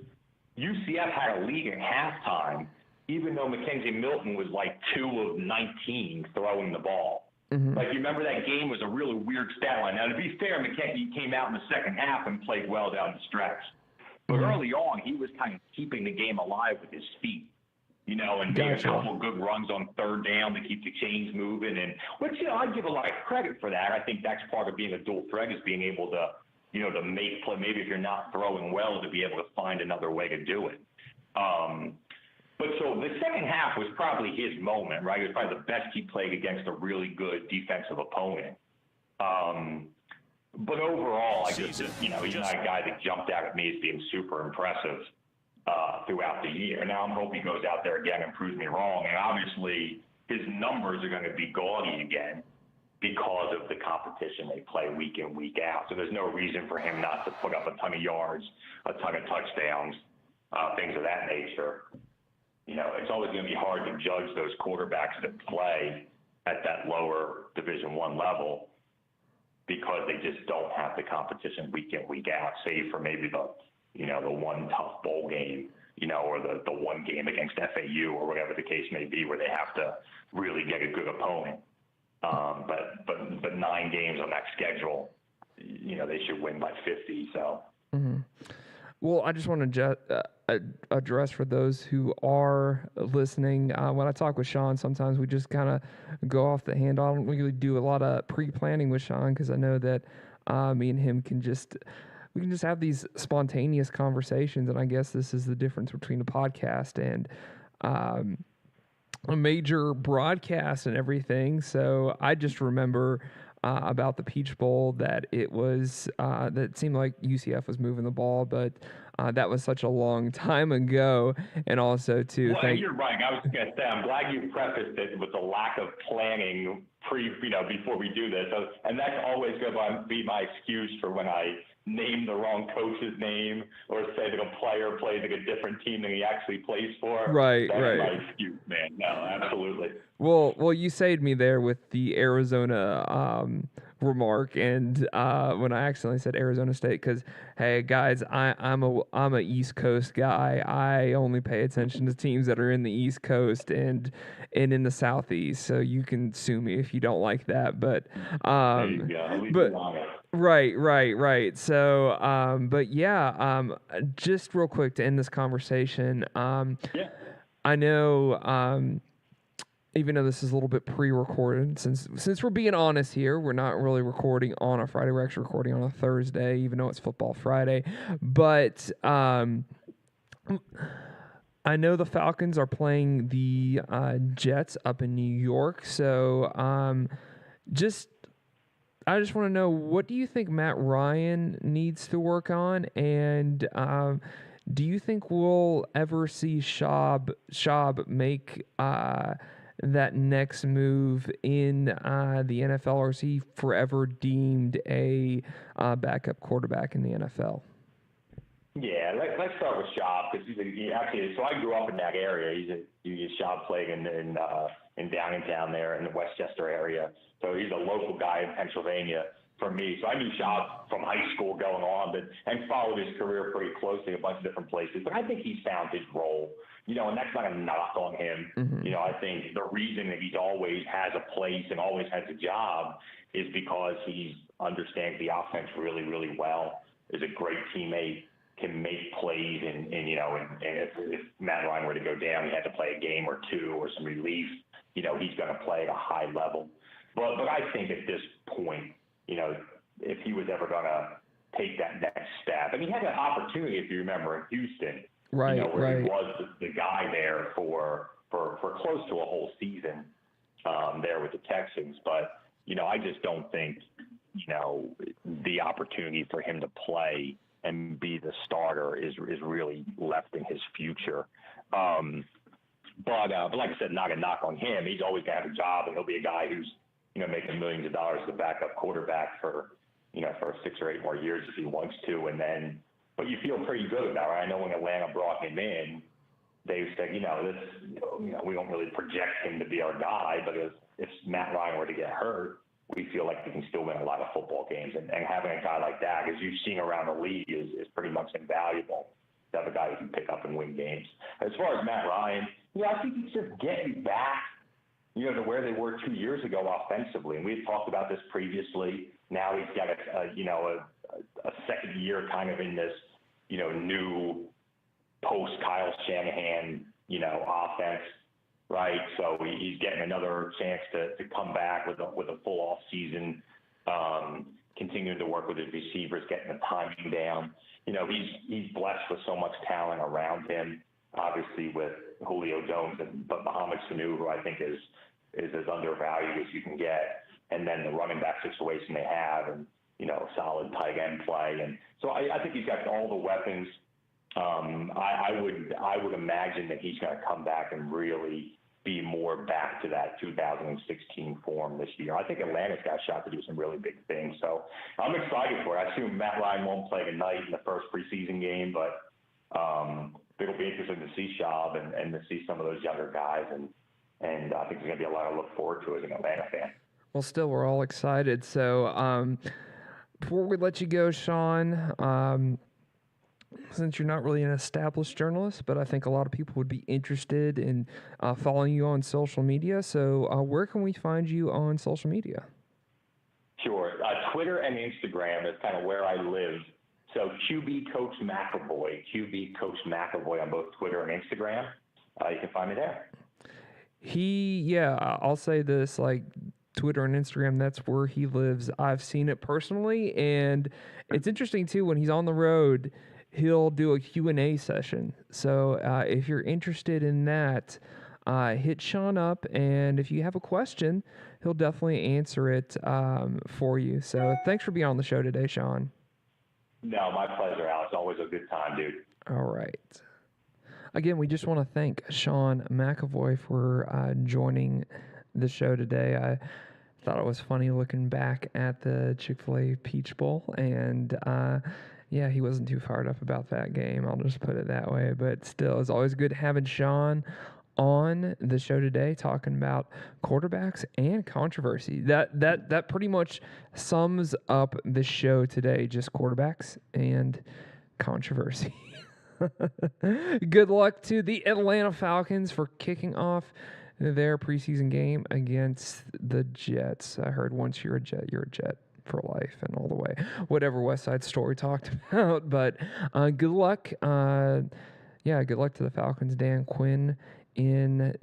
UCF had a lead at halftime, even though Mackenzie Milton was 2 of 19 throwing the ball. Mm-hmm. You remember that game was a really weird stat line. Now, to be fair, Mackenzie came out in the second half and played well down the stretch. But early on, he was kind of keeping the game alive with his feet. And made a couple of good runs on third down to keep the chains moving. And which, I give a lot of credit for that. I think that's part of being a dual threat is being able to, to make play. Maybe if you're not throwing well, to be able to find another way to do it. But so the second half was probably his moment, right? It was probably the best he played against a really good defensive opponent. But overall, he's not a guy that jumped out at me as being super impressive throughout the year. Now I'm hoping he goes out there again and proves me wrong. And obviously his numbers are going to be gaudy again because of the competition they play week in, week out. So there's no reason for him not to put up a ton of yards, a ton of touchdowns, things of that nature. It's always going to be hard to judge those quarterbacks that play at that lower Division I level because they just don't have the competition week in, week out, save for maybe the one tough bowl game, or the one game against FAU or whatever the case may be where they have to really get a good opponent. But 9 games on that schedule, they should win by 50. So. Mm-hmm. Well, I just want to address for those who are listening. When I talk with Sean, sometimes we just kind of go off the handle. I don't really do a lot of pre-planning with Sean because I know that me and him can just have these spontaneous conversations. And I guess this is the difference between a podcast and a major broadcast and everything. So I just remember about the Peach Bowl that it was that it seemed like UCF was moving the ball, but that was such a long time ago. And also too, well, you're right. I was going to say, I'm glad you prefaced it with the lack of planning before we do this. So, and that's always going to be my excuse for when I name the wrong coach's name or say that a player plays like a different team than he actually plays for. Right, that's right. my excuse, man. No, absolutely. Well, you saved me there with the Arizona remark, and when I accidentally said Arizona State, because hey guys, I'm a East Coast guy. I only pay attention to teams that are in the East Coast and in the Southeast. So you can sue me if you don't like that, but there you go. Right. So, but yeah, just real quick to end this conversation. I know. Even though this is a little bit pre-recorded, since we're being honest here, we're not really recording on a Friday. We're actually recording on a Thursday, even though it's Football Friday. But I know the Falcons are playing the Jets up in New York. So I just want to know, what do you think Matt Ryan needs to work on? And do you think we'll ever see Schaub make that next move in the NFL, or is he forever deemed a backup quarterback in the NFL? Yeah, let's start with Schaub because so I grew up in that area. He's Schaub playing in Downingtown there in the Westchester area. So he's a local guy in Pennsylvania. for me. So I knew Schaub from high school going on, and followed his career pretty closely a bunch of different places. But I think he's found his role, and that's not a knock on him. Mm-hmm. I think the reason that he's always has a place and always has a job is because he understands the offense really, really well, is a great teammate, can make plays, and if Matt Ryan were to go down, he had to play a game or two or some relief, he's going to play at a high level. But I think at this point, if he was ever going to take that next step, and he had an opportunity, if you remember, in Houston, right, where he was the guy there for close to a whole season there with the Texans. But, I just don't think, the opportunity for him to play and be the starter is really left in his future. But like I said, not a knock on him. He's always going to have a job, and he'll be a guy who's, making millions of dollars as a backup quarterback for 6 or 8 more years if he wants to. But you feel pretty good about it. I know when Atlanta brought him in, they said, we don't really project him to be our guy, but if Matt Ryan were to get hurt, we feel like we can still win a lot of football games. And having a guy like that, as you've seen around the league, is pretty much invaluable to have a guy who can pick up and win games. As far as Matt Ryan, I think he's just getting back, to where they were 2 years ago offensively. And we had talked about this previously. Now he's got a second year kind of in this, new post Kyle Shanahan, offense, right? So he's getting another chance to come back with a full off season, continuing to work with his receivers, getting the timing down. He's blessed with so much talent around him, obviously with Julio Jones, but Mohamed Sanu, who I think is as undervalued as you can get, and then the running back situation they have, and solid tight end play, and so I think he's got all the weapons. I would imagine that he's going to come back and really be more back to that 2016 form this year. I think Atlanta's got a shot to do some really big things, so I'm excited for it. I assume Matt Ryan won't play tonight in the first preseason game, but it'll be interesting to see Schaub and to see some of those younger guys, and I think there's going to be a lot to look forward to as an Atlanta fan. Well, still, we're all excited. So before we let you go, Sean, since you're not really an established journalist, but I think a lot of people would be interested in following you on social media. So where can we find you on social media? Sure. Twitter and Instagram is kind of where I live. So QB Coach McEvoy on both Twitter and Instagram. You can find me there. I'll say this, like, Twitter and Instagram, that's where he lives. I've seen it personally, and it's interesting too, when he's on the road, he'll do a Q&A session. So if you're interested in that, hit Sean up, and if you have a question, he'll definitely answer it for you. So thanks for being on the show today, Sean. No, my pleasure, Alex. Always a good time, dude. All right. Again, we just want to thank Sean McEvoy for joining the show today. I thought it was funny looking back at the Chick-fil-A Peach Bowl, and he wasn't too fired up about that game. I'll just put it that way. But still, it's always good having Sean on the show today talking about quarterbacks and controversy. That pretty much sums up the show today, just quarterbacks and controversy. Good luck to the Atlanta Falcons for kicking off their preseason game against the Jets. I heard once you're a Jet for life and all the way. Whatever West Side Story talked about. But good luck. Good luck to the Falcons. Dan Quinn in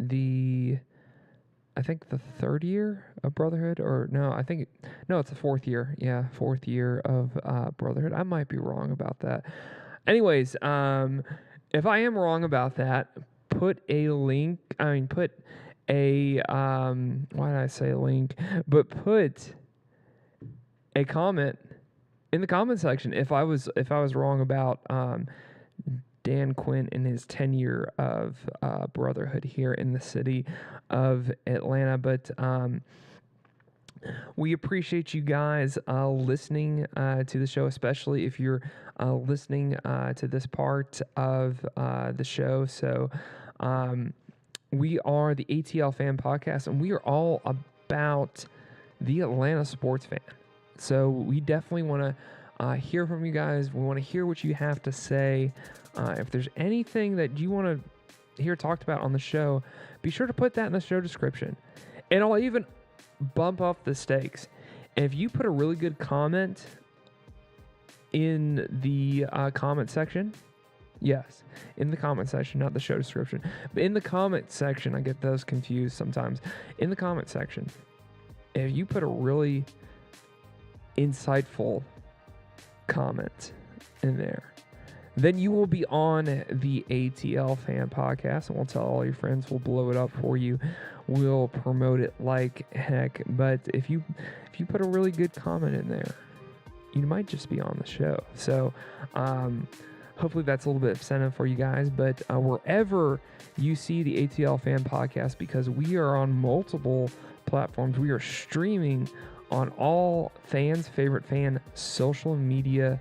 I think the third year of Brotherhood, it's the fourth year. Yeah, fourth year of Brotherhood. I might be wrong about that. Anyways, if I am wrong about that, put a link. Why did I say link? But put a comment in the comment section if I was wrong about Dan Quinn and his tenure of Brotherhood here in the city of Atlanta. But we appreciate you guys listening to the show, especially if you're listening to this part of the show. So we are the ATL Fan Podcast, and we are all about the Atlanta sports fan. So we definitely want to hear from you guys. We want to hear what you have to say. If there's anything that you want to hear talked about on the show, be sure to put that in the show description. And I'll even bump up the stakes. If you put a really good comment in the comment section, yes, in the comment section, not the show description, but in the comment section, I get those confused sometimes. In the comment section, if you put a really insightful comment in there, then you will be on the ATL Fan Podcast, and we'll tell all your friends. We'll blow it up for you. We'll promote it like heck. But if you put a really good comment in there, you might just be on the show. So hopefully that's a little bit of incentive for you guys. But wherever you see the ATL Fan Podcast, because we are on multiple platforms, we are streaming on all fans' favorite fan social media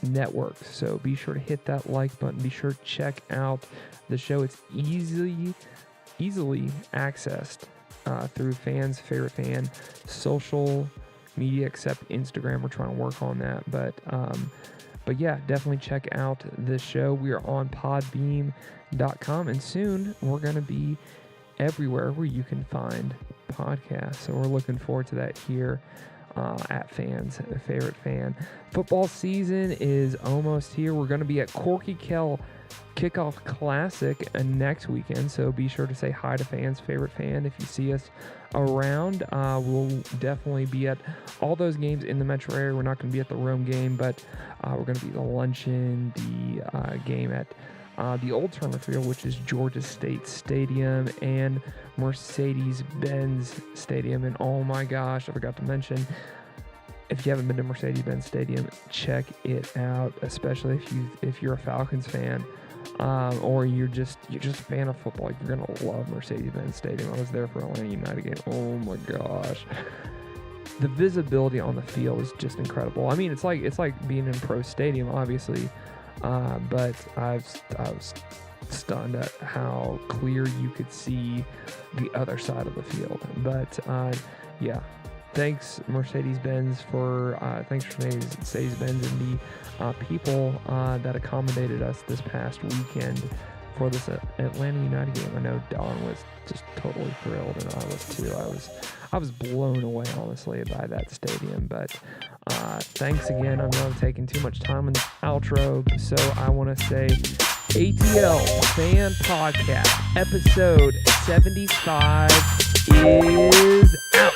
networks. So be sure to hit that like button. Be sure to check out the show. It's easily accessed through fans' favorite fan social media, except Instagram. We're trying to work on that, but yeah, definitely check out the show. We are on podbeam.com, and soon we're going to be everywhere where you can find podcasts. So we're looking forward to that here at Fans Favorite Fan. Football season is almost here. We're going to be at Corky Kell Kickoff Classic next weekend, so be sure to say hi to Fans Favorite Fan if you see us around. We'll definitely be at all those games in the metro area. We're not going to be at the Rome game, but we're going to be at the luncheon, the game at the old Turner Field, which is Georgia State Stadium, and Mercedes-Benz Stadium. And oh my gosh, I forgot to mention, if you haven't been to Mercedes-Benz Stadium, check it out, especially if you're a Falcons fan, or you're just a fan of football. You're gonna love Mercedes-Benz Stadium. I was there for Atlanta United game. Oh my gosh, the visibility on the field is just incredible. I mean, it's like being in pro stadium, obviously, but I was stunned at how clear you could see the other side of the field. But yeah. Thanks Mercedes-Benz thanks Mercedes-Benz and the people that accommodated us this past weekend for this Atlanta United game. I know Don was just totally thrilled, and I was too. I was blown away, honestly, by that stadium. But thanks again. I know I'm taking too much time in the outro, so I want to say ATL Fan Podcast episode 75 is out.